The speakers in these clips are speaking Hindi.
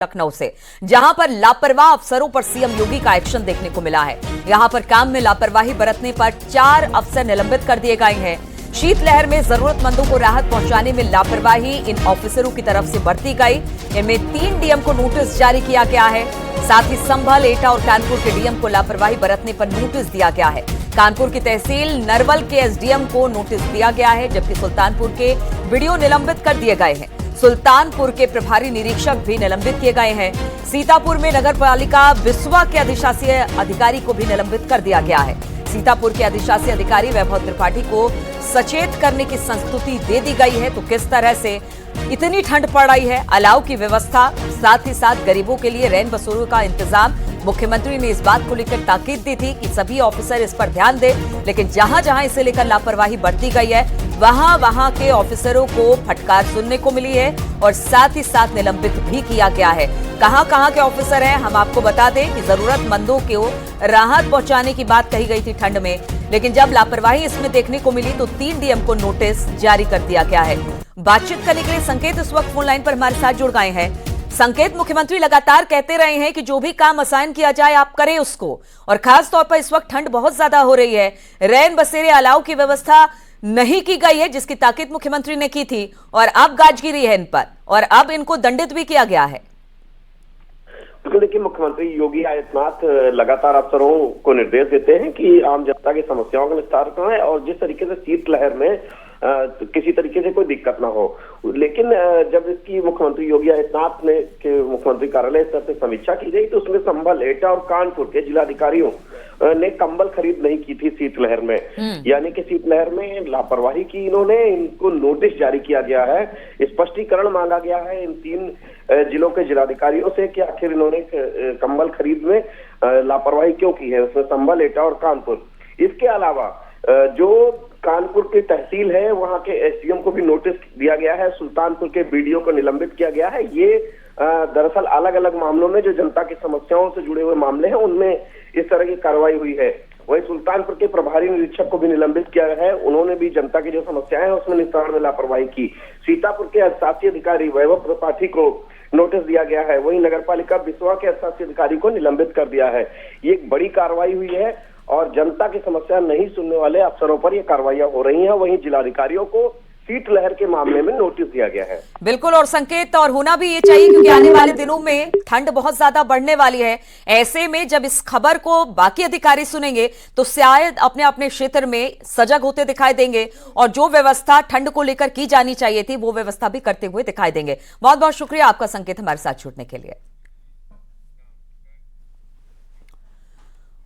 लखनऊ से, जहां पर लापरवाह अफसरों पर सीएम योगी का एक्शन देखने को मिला है। यहां पर काम में लापरवाही बरतने पर 4 अफसर निलंबित कर दिए गए हैं। शीतलहर में जरूरतमंदों को राहत पहुंचाने में लापरवाही इन ऑफिसरों की तरफ से बरती गई। इनमें 3 डीएम को नोटिस जारी किया गया है। साथ ही संभल, एटा और कानपुर के डीएम को लापरवाही बरतने पर नोटिस दिया गया है। कानपुर की तहसील नरवल के एसडीएम को नोटिस दिया गया है, जबकि सुल्तानपुर के बीडीओ निलंबित कर दिए गए हैं। सुल्तानपुर के प्रभारी निरीक्षक भी निलंबित किए गए हैं। सीतापुर में नगर पालिका बिस्वा के अधिशासी अधिकारी को भी निलंबित कर दिया गया है। सीतापुर के अधिशासी अधिकारी वैभव त्रिपाठी को सचेत करने की संस्तुति दे दी गई है। तो किस तरह से इतनी ठंड पड़ रही है, अलाव की व्यवस्था, साथ ही साथ गरीबों के लिए रैन बसेरों का इंतजाम। मुख्यमंत्री ने इस बात को लेकर ताकीद दी थी कि सभी ऑफिसर इस पर ध्यान दें, लेकिन जहां जहां इसे लेकर लापरवाही बरती गई है, वहां के ऑफिसरों को फटकार सुनने को मिली है और साथ ही साथ निलंबित भी किया गया है। कहां के ऑफिसर हैं, हम आपको बता दें कि जरूरतमंदों को राहत पहुंचाने की बात कही गई थी ठंड में, लेकिन जब लापरवाही इसमें देखने को मिली तो 3 डीएम को नोटिस जारी कर दिया गया है। बातचीत करने के लिए संकेत इस वक्त फोन लाइन पर हमारे साथ जुड़ गए हैं। संकेत, मुख्यमंत्री लगातार कहते रहे हैं कि जो भी काम असाइन किया जाए आप करें उसको, और खास तौर पर इस वक्त ठंड बहुत ज्यादा हो रही है। रैन बसेरे अलाव की व्यवस्था नहीं की गई है, जिसकी ताकीद मुख्यमंत्री ने की थी, और अब गाजगिरी है इन पर, और अब इनको दंडित भी किया गया है। तो देखिए, मुख्यमंत्री योगी आदित्यनाथ लगातार अफसरों को निर्देश देते हैं कि आम जनता की समस्याओं का निस्तार करें और जिस तरीके से शीतलहर में किसी तरीके से कोई दिक्कत ना हो। लेकिन जब इसकी मुख्यमंत्री योगी आदित्यनाथ ने के मुख्यमंत्री कार्यालय स्तर से समीक्षा की गई तो उसमें संभल, एटा और कानपुर के जिलाधिकारियों ने कंबल खरीद नहीं की थी शीतलहर में, यानी कि शीतलहर में लापरवाही की इन्होंने, इनको नोटिस जारी किया गया है। स्पष्टीकरण मांगा गया है इन 3 जिलों के जिलाधिकारियों से कि आखिर इन्होंने कंबल खरीद में लापरवाही क्यों की है, उसमें संभल, एटा और कानपुर। इसके अलावा जो कानपुर की तहसील है वहां के एसडीएम को भी नोटिस दिया गया है। सुल्तानपुर के बीडीओ को निलंबित किया गया है। ये दरअसल अलग अलग मामलों में जो जनता की समस्याओं से जुड़े हुए मामले हैं उनमें इस तरह की कार्रवाई हुई है। वहीं सुल्तानपुर के प्रभारी निरीक्षक को भी निलंबित किया है। उन्होंने भी जनता की जो समस्याएं हैं उसमें निस्तारण में लापरवाही की। सीतापुर के अधिशासी अधिकारी वैभव त्रिपाठी को नोटिस दिया गया है। वहीं नगर पालिका बिस्वा के अधिशासी अधिकारी को निलंबित कर दिया है। ये एक बड़ी कार्रवाई हुई है और जनता की समस्या नहीं सुनने वाले अफसरों पर ये कार्रवाइयां हो रही हैं। वहीं जिलाधिकारियों को शीतलहर के मामले में नोटिस दिया गया है। बिल्कुल, और संकेत और होना भी ये चाहिए, क्योंकि आने वाले दिनों में ठंड बहुत ज्यादा बढ़ने वाली है। ऐसे में जब इस खबर को बाकी अधिकारी सुनेंगे तो शायद अपने अपने क्षेत्र में सजग होते दिखाई देंगे और जो व्यवस्था ठंड को लेकर की जानी चाहिए थी वो व्यवस्था भी करते हुए दिखाई देंगे। बहुत बहुत शुक्रिया आपका संकेत, हमारे साथ जुड़ने के लिए।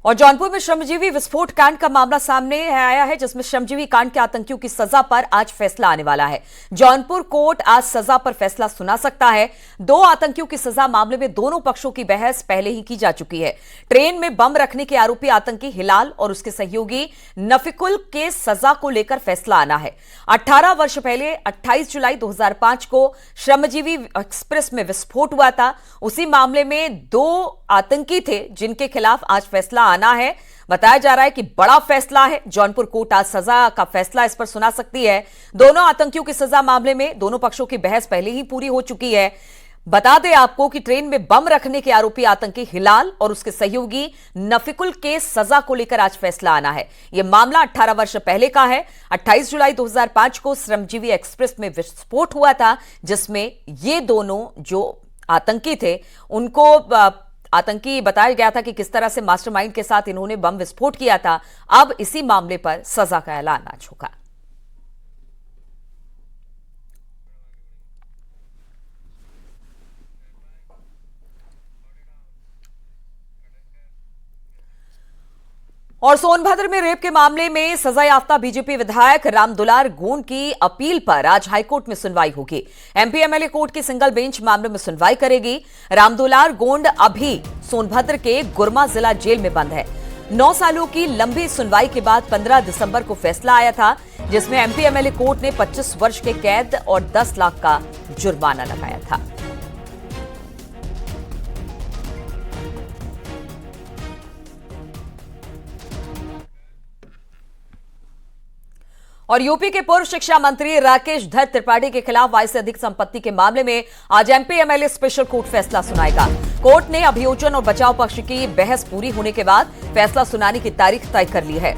और जौनपुर में श्रमजीवी विस्फोट कांड का मामला सामने आया है, जिसमें श्रमजीवी कांड के आतंकियों की सजा पर आज फैसला आने वाला है। जौनपुर कोर्ट आज सजा पर फैसला सुना सकता है। 2 आतंकियों की सजा मामले में दोनों पक्षों की बहस पहले ही की जा चुकी है। ट्रेन में बम रखने के आरोपी आतंकी हिलाल और उसके सहयोगी नफिकुल के सजा को लेकर फैसला आना है। 18 वर्ष पहले 28 जुलाई 2005 को श्रमजीवी एक्सप्रेस में विस्फोट हुआ था। उसी मामले में 2 आतंकी थे जिनके खिलाफ आज फैसला आना है। बताया जा रहा है कि बड़ा फैसला है। जौनपुर कोर्ट आज सजा का फैसला इस पर सुना सकती है। दोनों आतंकियों की सजा मामले में दोनों पक्षों की बहस पहले ही पूरी हो चुकी है। बता दें आपको कि ट्रेन में बम रखने के आरोपी आतंकी हिलाल और उसके सहयोगी नफिकुल के सजा को लेकर आज फैसला आना है। यह मामला 18 वर्ष पहले का है। 28 जुलाई 2005 को श्रमजीवी एक्सप्रेस में विस्फोट हुआ था, जिसमें ये दोनों जो आतंकी थे उनको आतंकी बताया गया था कि किस तरह से मास्टरमाइंड के साथ इन्होंने बम विस्फोट किया था। अब इसी मामले पर सजा का ऐलान आज होगा। और सोनभद्र में रेप के मामले में सजायाफ्ता बीजेपी विधायक रामदुलार गोंड की अपील पर आज हाईकोर्ट में सुनवाई होगी। एमपी एमएलए कोर्ट की सिंगल बेंच मामले में सुनवाई करेगी। रामदुलार गोंड अभी सोनभद्र के गुरमा जिला जेल में बंद है। 9 सालों की लंबी सुनवाई के बाद 15 दिसंबर को फैसला आया था, जिसमें एमपी एमएलए कोर्ट ने 25 वर्ष के कैद और 10 लाख का जुर्माना लगाया था। और यूपी के पूर्व शिक्षा मंत्री राकेश धर त्रिपाठी के खिलाफ आय से अधिक संपत्ति के मामले में आज एमपी एमएलए स्पेशल कोर्ट फैसला सुनाएगा। कोर्ट ने अभियोजन और बचाव पक्ष की बहस पूरी होने के बाद फैसला सुनाने की तारीख तय कर ली है।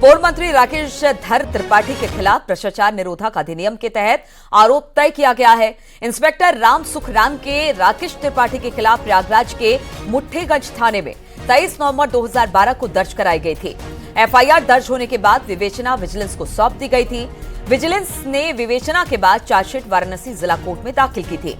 पूर्व मंत्री राकेश धर त्रिपाठी के खिलाफ भ्रष्टाचार निरोधक अधिनियम के तहत आरोप तय किया गया है। इंस्पेक्टर राम सुखराम के राकेश त्रिपाठी के खिलाफ प्रयागराज के मुठ्ठेगंज थाने में 23 नवंबर 2012 को दर्ज कराई गई थी। एफआईआर दर्ज होने के बाद विवेचना विजिलेंस को सौंप दी गई थी। विजिलेंस ने विवेचना के बाद चार्जशीट वाराणसी जिला कोर्ट में दाखिल की थी।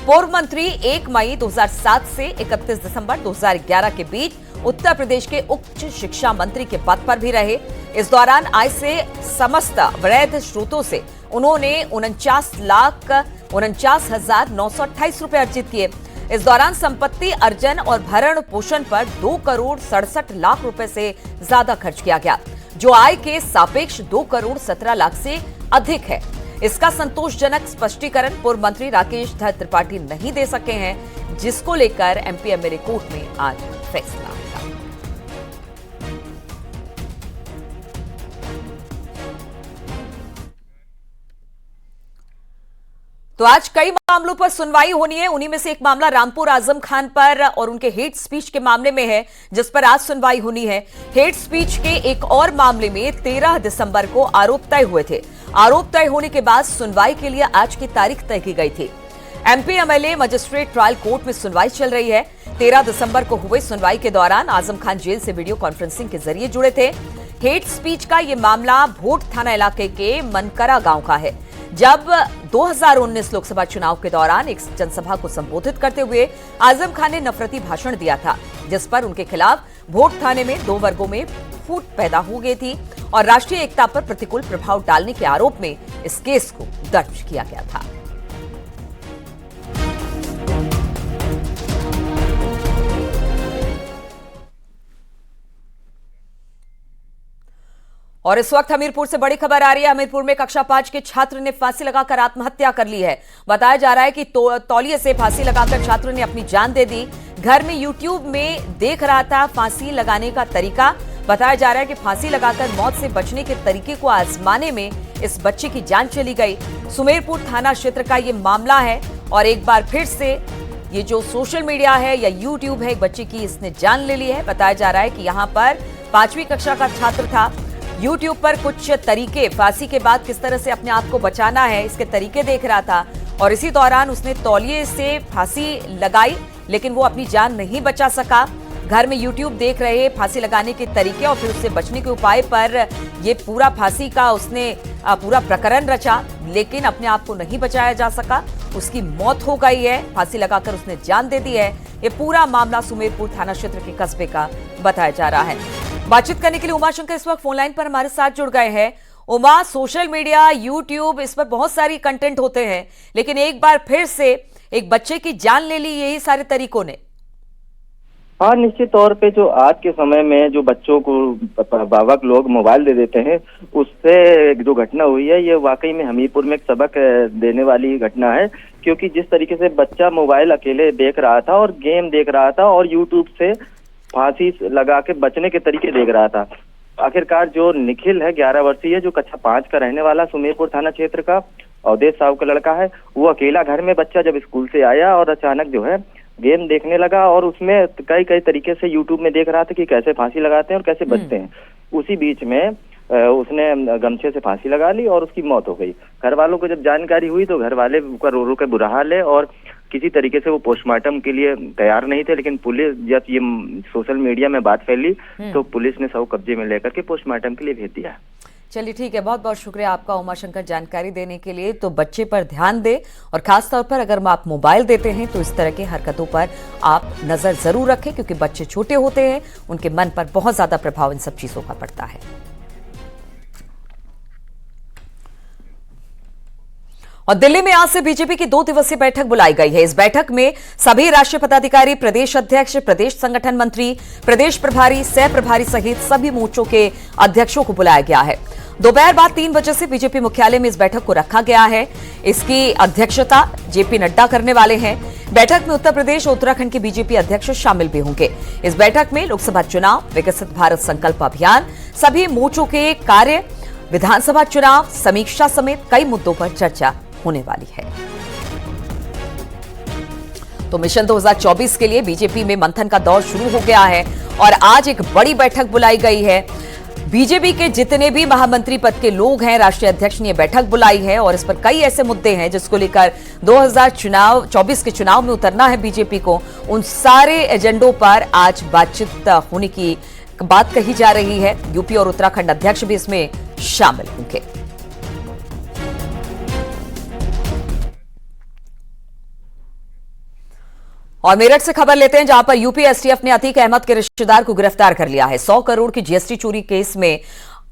पूर्व मंत्री 1 मई 2007 से 31 दिसंबर 2011 के बीच उत्तर प्रदेश के उच्च शिक्षा मंत्री के पद पर भी रहे। इस दौरान आय से समस्त वैध स्रोतों से उन्होंने 49,49,928 रुपए अर्जित किए। इस दौरान संपत्ति अर्जन और भरण पोषण पर 2 करोड़ 67 लाख रुपए से ज्यादा खर्च किया गया, जो आय के सापेक्ष 2 करोड़ 17 लाख से अधिक है। इसका संतोषजनक स्पष्टीकरण पूर्व मंत्री राकेश धर त्रिपाठी नहीं दे सके हैं, जिसको लेकर एमपी एमएलए कोर्ट में आज फैसला आएगा। तो आज कई मामलों पर सुनवाई होनी है। उन्हीं में से एक मामला रामपुर आजम खान पर और उनके हेट स्पीच के मामले में है, जिस पर आज सुनवाई होनी है। हेट स्पीच के एक और मामले में 13 दिसंबर को आरोप तय हुए थे। आरोप तय होने के बाद सुनवाई के लिए आज की तारीख तय की गई थी। MP MLA magistrate trial court में सुनवाई चल रही है। 13 दिसंबर को हुए सुनवाई के दौरान आजम खान जेल से वीडियो कॉन्फ्रेंसिंग के जरिए जुड़े थे। हेट स्पीच का यह मामला भोट थाना इलाके के मनकरा गांव का है। जब 2019 लोकसभा चुनाव के दौरान एक जनसभा को संबोधित करते हुए आजम खान ने नफरती भाषण दिया था, जिस पर उनके खिलाफ भोट थाने में 2 वर्गों में फूट पैदा हो गई थी और राष्ट्रीय एकता पर प्रतिकूल प्रभाव डालने के आरोप में इस केस को दर्ज किया गया था। और इस वक्त हमीरपुर से बड़ी खबर आ रही है। हमीरपुर में कक्षा 5 के छात्र ने फांसी लगाकर आत्महत्या कर ली है। बताया जा रहा है कि तौलिए से फांसी लगाकर छात्र ने अपनी जान दे दी। घर में यूट्यूब में देख रहा था फांसी लगाने का तरीका। बताया जा रहा है कि फांसी लगाकर मौत से बचने के तरीके को आजमाने में इस बच्चे की जान चली गई। सुमेरपुर थाना क्षेत्र का ये मामला है और एक बार फिर से ये जो सोशल मीडिया है या यूट्यूब है, एक बच्चे की इसने जान ले ली है। बताया जा रहा है कि यहाँ पर 5वीं कक्षा का छात्र था। यूट्यूब पर कुछ तरीके, फांसी के बाद किस तरह से अपने आप को बचाना है, इसके तरीके देख रहा था और इसी दौरान उसने तौलिए से फांसी लगाई, लेकिन वो अपनी जान नहीं बचा सका। घर में यूट्यूब देख रहे फांसी लगाने के तरीके और फिर उससे बचने के उपाय पर ये पूरा फांसी का उसने पूरा प्रकरण रचा, लेकिन अपने आप को नहीं बचाया जा सका। उसकी मौत हो गई है। फांसी लगाकर उसने जान दे दी है। ये पूरा मामला सुमेरपुर थाना क्षेत्र के कस्बे का बताया जा रहा है। बातचीत करने के लिए उमा शंकर इस वक्त फोनलाइन पर हमारे साथ जुड़ गए हैं। उमा, सोशल मीडिया, यूट्यूब, इस पर बहुत सारी कंटेंट होते हैं, लेकिन एक बार फिर से एक बच्चे की जान ले ली यही सारे तरीकों ने। हाँ, निश्चित तौर पे जो आज के समय में जो बच्चों को अभिभावक लोग मोबाइल दे देते हैं, उससे जो घटना हुई है ये वाकई में हमीरपुर में एक सबक देने वाली घटना है। क्योंकि जिस तरीके से बच्चा मोबाइल अकेले देख रहा था और गेम देख रहा था और यूट्यूब से फांसी लगा के बचने के तरीके देख रहा था, आखिरकार जो निखिल है 11 वर्षीय, जो कक्षा 5 का रहने वाला सुमेरपुर थाना क्षेत्र का अवधेश साहब का लड़का है, वो अकेला घर में बच्चा जब स्कूल से आया और अचानक जो है गेम देखने लगा और उसमें कई तरीके से यूट्यूब में देख रहा था कि कैसे फांसी लगाते हैं और कैसे बचते हैं। उसी बीच में उसने गमछे से फांसी लगा ली और उसकी मौत हो गई। घर वालों को जब जानकारी हुई तो घर वाले रो रो के बुरा हाल है और किसी तरीके से वो पोस्टमार्टम के लिए तैयार नहीं थे, लेकिन पुलिस, जब ये सोशल मीडिया में बात फैली तो पुलिस ने सब कब्जे में लेकर के पोस्टमार्टम के लिए भेज दिया। चलिए ठीक है, बहुत बहुत शुक्रिया आपका उमाशंकर जानकारी देने के लिए। तो बच्चे पर ध्यान दे और खास तौर पर अगर आप मोबाइल देते हैं तो इस तरह की हरकतों पर आप नजर जरूर रखें, क्योंकि बच्चे छोटे होते हैं, उनके मन पर बहुत ज्यादा प्रभाव इन सब चीजों का पड़ता है। और दिल्ली में आज से बीजेपी की 2 दिवसीय बैठक बुलाई गई है। इस बैठक में सभी राष्ट्रीय पदाधिकारी, प्रदेश अध्यक्ष, प्रदेश संगठन मंत्री, प्रदेश प्रभारी, सह प्रभारी सहित सभी मोर्चों के अध्यक्षों को बुलाया गया है। दोपहर बाद 3 बजे से बीजेपी मुख्यालय में इस बैठक को रखा गया है। इसकी अध्यक्षता जेपी नड्डा करने वाले हैं। बैठक में उत्तर प्रदेश और उत्तराखंड के बीजेपी अध्यक्ष शामिल भी होंगे। इस बैठक में लोकसभा चुनाव, विकसित भारत संकल्प अभियान, सभी मोर्चों के कार्य, विधानसभा चुनाव समीक्षा समेत कई मुद्दों पर चर्चा होने वाली है। तो मिशन 2024 के लिए बीजेपी में मंथन का दौर शुरू हो गया है और आज एक बड़ी बैठक बुलाई गई है। बीजेपी के जितने भी महामंत्री पद के लोग हैं, राष्ट्रीय अध्यक्ष ने यह बैठक बुलाई है और इस पर कई ऐसे मुद्दे हैं जिसको लेकर 2024 के चुनाव में उतरना है बीजेपी को। उन सारे एजेंडों पर आज बातचीत होने की बात कही जा रही है। यूपी और उत्तराखंड अध्यक्ष भी इसमें शामिल होंगे। और मेरठ से खबर लेते हैं, जहां पर यूपी एसटीएफ ने अतीक अहमद के रिश्तेदार को गिरफ्तार कर लिया है। 100 करोड़ की जीएसटी चोरी केस में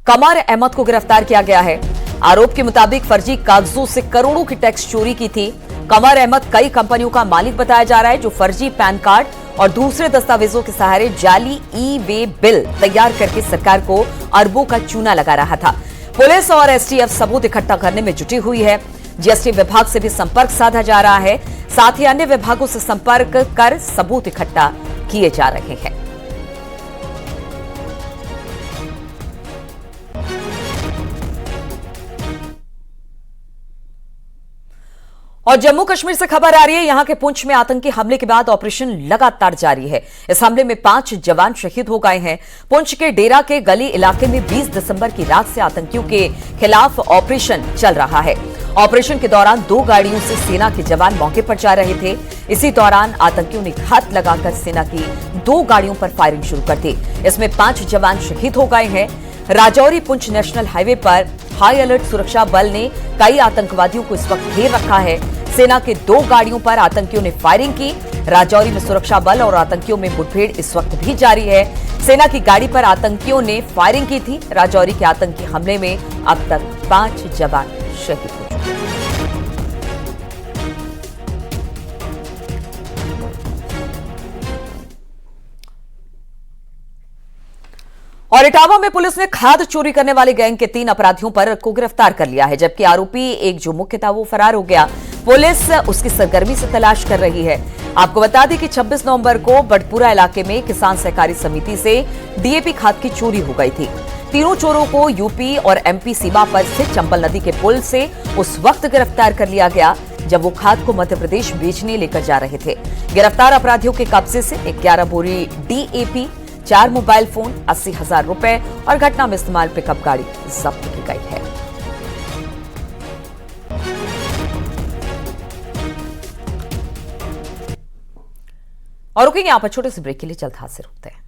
कमर अहमद को गिरफ्तार किया गया है। आरोप के मुताबिक फर्जी कागजों से करोड़ों की टैक्स चोरी की थी। कमर अहमद कई कंपनियों का मालिक बताया जा रहा है, जो फर्जी पैन कार्ड और दूसरे दस्तावेजों के सहारे जाली ई-वे बिल तैयार करके सरकार को अरबों का चूना लगा रहा था। पुलिस और एसटीएफ सबूत इकट्ठा करने में जुटी हुई है। जीएसटी विभाग से भी संपर्क साधा जा रहा है, साथ ही अन्य विभागों से संपर्क कर सबूत इकट्ठा किए जा रहे हैं। और जम्मू कश्मीर से खबर आ रही है, यहां के पुंछ में आतंकी हमले के बाद ऑपरेशन लगातार जारी है। इस हमले में 5 जवान शहीद हो गए हैं। पुंछ के डेरा के गली इलाके में 20 दिसंबर की रात से आतंकियों के खिलाफ ऑपरेशन चल रहा है। ऑपरेशन के दौरान 2 गाड़ियों से सेना के जवान मौके पर जा रहे थे। इसी दौरान आतंकियों ने घात लगाकर सेना की 2 गाड़ियों पर फायरिंग शुरू कर दी। इसमें 5 जवान शहीद हो गए हैं। राजौरी पुंछ नेशनल हाईवे पर हाई अलर्ट सुरक्षा बल ने कई आतंकवादियों को इस वक्त घेर रखा है। सेना के 2 गाड़ियों पर आतंकियों ने फायरिंग की। राजौरी में सुरक्षा बल और आतंकियों में मुठभेड़ इस वक्त भी जारी है। सेना की गाड़ी पर आतंकियों ने फायरिंग की थी। राजौरी के आतंकी हमले में अब तक 5 जवान शहीद हो चुके हैं। और इटावा में पुलिस ने खाद चोरी करने वाले गैंग के 3 अपराधियों को गिरफ्तार कर लिया है, जबकि आरोपी एक जो मुख्य था वो फरार हो गया। पुलिस उसकी सरगर्मी से तलाश कर रही है। आपको बता दें कि 26 नवंबर को बटपुरा इलाके में किसान सहकारी समिति से डीएपी खाद की चोरी हो गई थी। तीनों चोरों को यूपी और एमपी सीमा पर स्थित चंबल नदी के पुल से उस वक्त गिरफ्तार कर लिया गया जब वो खाद को मध्य प्रदेश बेचने लेकर जा रहे थे। गिरफ्तार अपराधियों के कब्जे से 11 बोरी डीएपी, 4 मोबाइल फोन, 80,000 रुपए और घटना में इस्तेमाल पिकअप गाड़ी जब्त की गई है। और रुकेंगे यहां पर छोटे से ब्रेक के लिए, जल्द हाजिर होते हैं।